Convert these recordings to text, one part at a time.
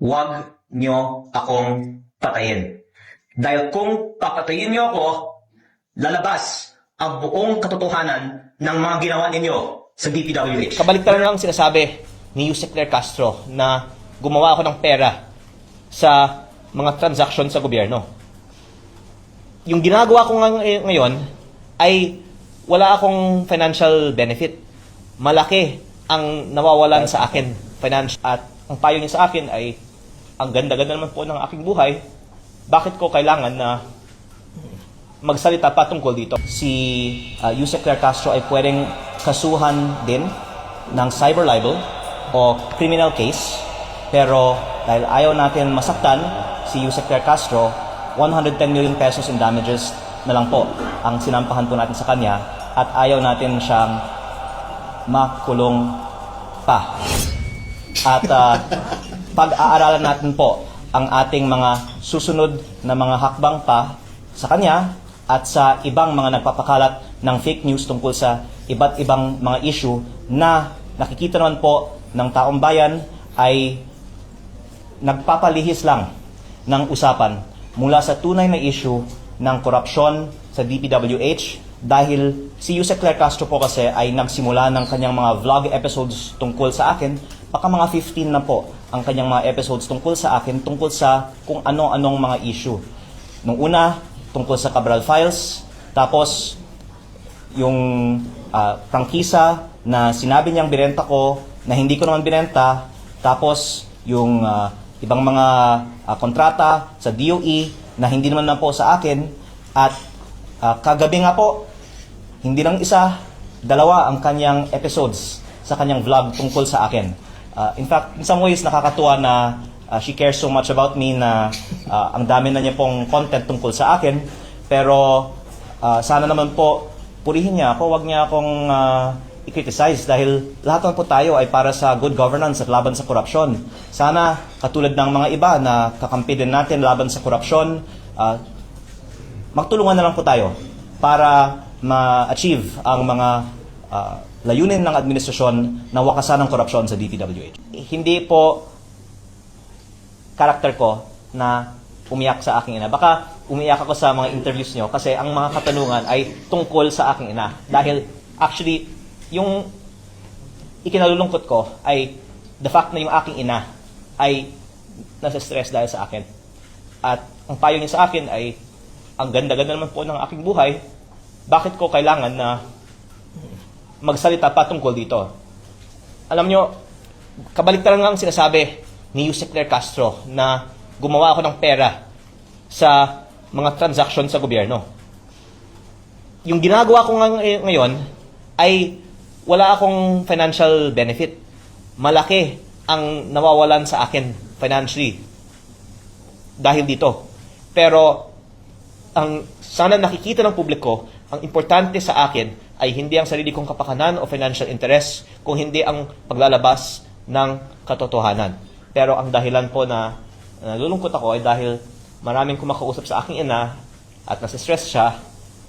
Huwag nyo akong patayin. Dahil kung papatayin nyo ako, lalabas ang buong katotohanan ng mga ginawa ninyo sa DPWH. Kabaliktaran lang sinasabi ni Yusek Claire Castro na gumawa ako ng pera sa mga transaksyon sa gobyerno. Yung ginagawa ko ngayon ay wala akong financial benefit. Malaki ang nawawalan sa akin financial. At ang payo niya sa akin ay ang ganda-ganda naman po ng aking buhay. Bakit ko kailangan na magsalita pa tungkol dito? Si Yusek Claire Castro ay pwedeng kasuhan din ng cyber libel o criminal case. Pero dahil ayaw natin masaktan si Yusek Claire Castro, 110 million pesos in damages na lang po ang sinampahan po natin sa kanya at ayaw natin siyang makulong pa. At pag-aaralan natin po ang ating mga susunod na mga hakbang pa sa kanya at sa ibang mga nagpapakalat ng fake news tungkol sa iba't ibang mga issue na nakikita naman po ng taong bayan ay nagpapalihis lang ng usapan mula sa tunay na issue ng korupsyon sa DPWH dahil si Yusek Claire Castro po kasi ay nagsimula ng kanyang mga vlog episodes tungkol sa akin, baka mga 15 na po ang kanyang mga episodes tungkol sa akin, tungkol sa kung ano-anong mga issue. Nung una, tungkol sa Cabral Files, tapos yung prangkisa na sinabi niyang binenta ko na hindi ko naman binenta, tapos yung ibang mga kontrata sa DOE na hindi naman na po sa akin, at kagabi nga po, hindi lang isa, dalawa ang kanyang episodes sa kanyang vlog tungkol sa akin. In fact, in some ways, nakakatuwa na she cares so much about me na ang dami na niya pong content tungkol sa akin. Pero sana naman po, purihin niya ako, wag niya akong i-criticize dahil lahat naman po tayo ay para sa good governance at laban sa korupsyon. Sana, katulad ng mga iba na kakampi din natin laban sa korupsyon, magtulungan na lang po tayo para ma-achieve ang mga layunin ng administrasyon na wakasan ng korupsyon sa DPWH. Hindi po karakter ko na umiyak sa aking ina. Baka umiyak ako sa mga interviews nyo kasi ang mga katanungan ay tungkol sa aking ina. Dahil actually, yung ikinalulungkot ko ay the fact na yung aking ina ay nasa stress dahil sa akin. At ang payo niya sa akin ay ang ganda-ganda naman po ng aking buhay. Bakit ko kailangan na magsalita pa tungkol dito? Alam nyo, kabaliktaran lang sinasabi ni Yusek Claire Castro na gumawa ako ng pera sa mga transaksyon sa gobyerno. Yung ginagawa ko ngayon ay wala akong financial benefit. Malaki ang nawawalan sa akin financially dahil dito. Pero ang sana nakikita ng publiko, ang importante sa akin ay hindi ang sarili kong kapakanan o financial interest, kung hindi ang paglalabas ng katotohanan. Pero ang dahilan po na nalulungkot ako ay dahil maraming kumakausap sa aking ina at nasa-stress siya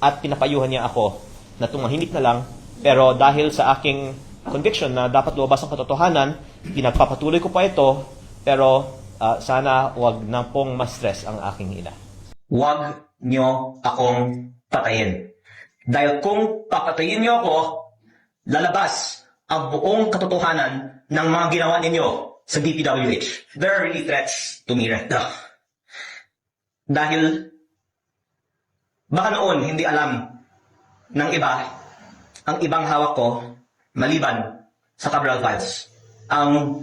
at pinapayuhan niya ako na tumahimik na lang. Pero dahil sa aking conviction na dapat lumabas ang katotohanan, pinagpapatuloy ko pa ito, pero sana wag na pong ma-stress ang aking ina. Huwag nyo akong patayin. Dahil kung papatayin nyo ako, lalabas ang buong katotohanan ng mga ginawa ninyo sa DPWH. There are really threats to me right now. Dahil baka noon hindi alam ng iba ang ibang hawak ko maliban sa Cabral Files. Ang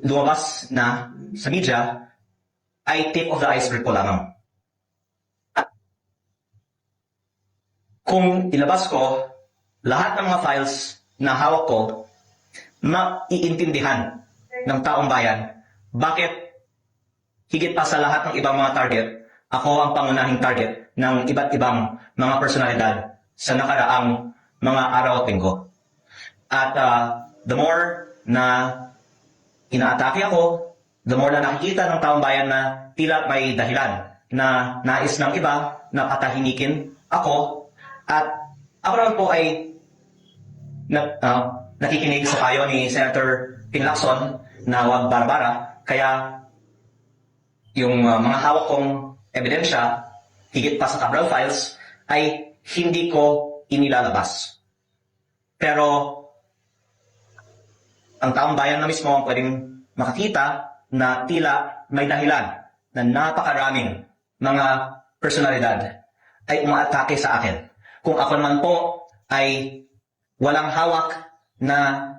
lumabas na sa media ay tip of the iceberg po lamang. Kung ilabas ko lahat ng mga files na hawak ko, maiintindihan ng taong bayan bakit higit pa sa lahat ng ibang mga target, ako ang pangunahing target ng iba't ibang mga personalidad sa nakaraang mga araw at linggo. At the more na inaatake ako, the more na nakikita ng taong bayan na tila may dahilan na nais ng iba na patahimikin ako. At ako naman po ay nakikinig sa payo ni Senator Ping Lacson na huwag bara-bara Kaya, yung mga hawak kong ebidensya, higit pa sa Cabral Files, ay hindi ko inilalabas. Pero, ang taong bayan na mismo ang pwedeng makakita na tila may dahilan na napakaraming mga personalidad ay umaatake sa akin. Kung ako naman po ay walang hawak na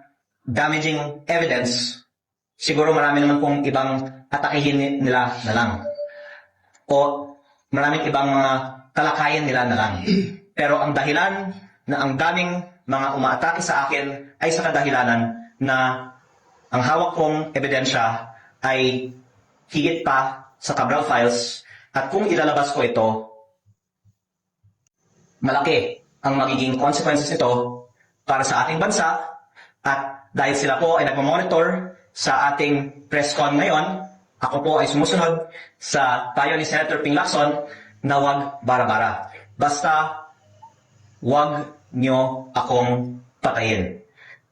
damaging evidence, siguro marami naman pong ibang atakihin nila na lang. O maraming ibang mga talakayan nila na lang. Pero ang dahilan na ang daming mga umaatake sa akin ay sa kadahilanan na ang hawak kong ebidensya ay higit pa sa Cabral Files, at kung ilalabas ko ito, malaki ang magiging consequences nito para sa ating bansa, at dahil sila po ay nagmamonitor sa ating press con ngayon, ako po ay sumusunod sa payo ni Senator Ping Lacson na wag bara-bara. Basta wag nyo akong patayin.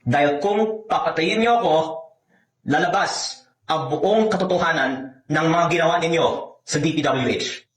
Dahil kung papatayin nyo ako, lalabas ang buong katotohanan ng mga ginawa ninyo sa DPWH.